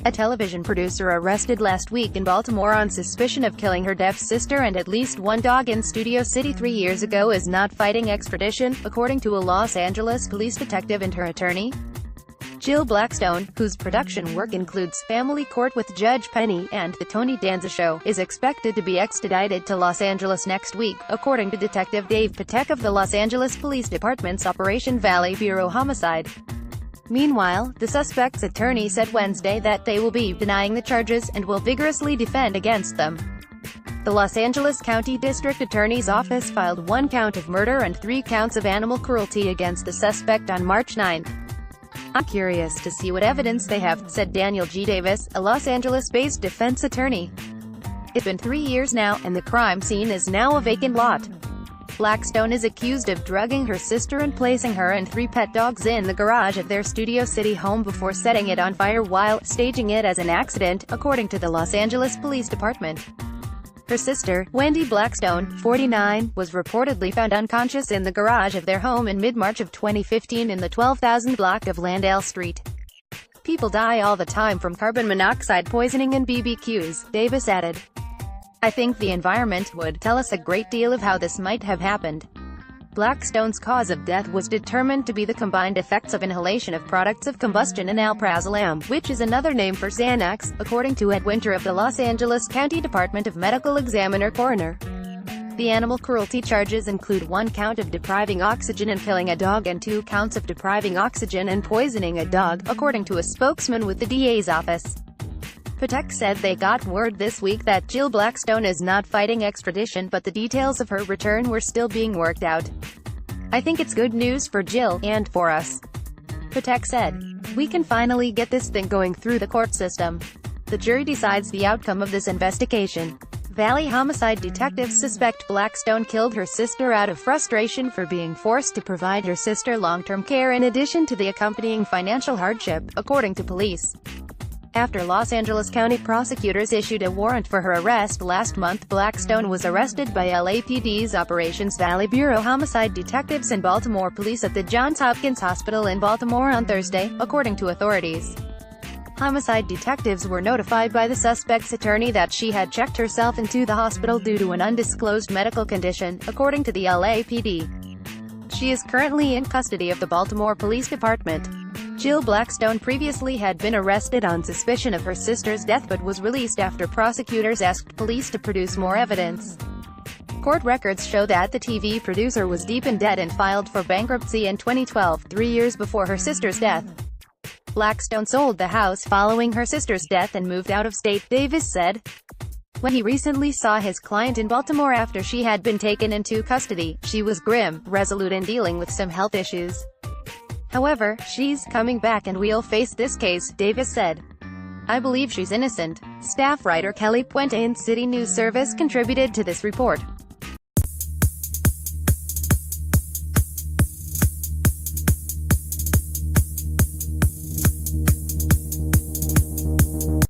A television producer arrested last week in Baltimore on suspicion of killing her deaf sister and at least one dog in Studio City 3 years ago is not fighting extradition, according to a Los Angeles police detective and her attorney. Jill Blackstone, whose production work includes Family Court with Judge Penny and The Tony Danza Show, is expected to be extradited to Los Angeles next week, according to Detective Dave Peteque of the Los Angeles Police Department's Operation Valley Bureau Homicide. Meanwhile, the suspect's attorney said Wednesday that they will be denying the charges and will vigorously defend against them. The Los Angeles County District Attorney's Office filed 1 count of murder and 3 counts of animal cruelty against the suspect on March 9. "I'm curious to see what evidence they have," said Daniel G. Davis, a Los Angeles-based defense attorney. "It's been 3 years now, and the crime scene is now a vacant lot." Blackstone is accused of drugging her sister and placing her and 3 pet dogs in the garage of their Studio City home before setting it on fire while staging it as an accident, according to the Los Angeles Police Department. Her sister, Wendy Blackstone, 49, was reportedly found unconscious in the garage of their home in mid-March of 2015 in the 12,000 block of Landale Street. "People die all the time from carbon monoxide poisoning and BBQs," Davis added. "I think the environment would tell us a great deal of how this might have happened." Blackstone's cause of death was determined to be the combined effects of inhalation of products of combustion and alprazolam, which is another name for Xanax, according to Ed Winter of the Los Angeles County Department of Medical Examiner Coroner. The animal cruelty charges include 1 count of depriving oxygen and killing a dog and 2 counts of depriving oxygen and poisoning a dog, according to a spokesman with the DA's office. Peteque said they got word this week that Jill Blackstone is not fighting extradition, but the details of her return were still being worked out. "I think it's good news for Jill, and for us," Peteque said. "We can finally get this thing going through the court system. The jury decides the outcome of this investigation." Valley homicide detectives suspect Blackstone killed her sister out of frustration for being forced to provide her sister long-term care in addition to the accompanying financial hardship, according to police. After Los Angeles County prosecutors issued a warrant for her arrest last month, Blackstone was arrested by LAPD's Operations Valley Bureau homicide detectives and Baltimore police at the Johns Hopkins Hospital in Baltimore on Thursday, according to authorities. Homicide detectives were notified by the suspect's attorney that she had checked herself into the hospital due to an undisclosed medical condition, according to the LAPD. She is currently in custody of the Baltimore Police Department. Jill Blackstone previously had been arrested on suspicion of her sister's death but was released after prosecutors asked police to produce more evidence. Court records show that the TV producer was deep in debt and filed for bankruptcy in 2012, 3 years before her sister's death. Blackstone sold the house following her sister's death and moved out of state, Davis said. When he recently saw his client in Baltimore after she had been taken into custody, she was grim, resolute and dealing with some health issues. "However, she's coming back and we'll face this case," Davis said. "I believe she's innocent." Staff writer Kelly Puente in City News Service contributed to this report.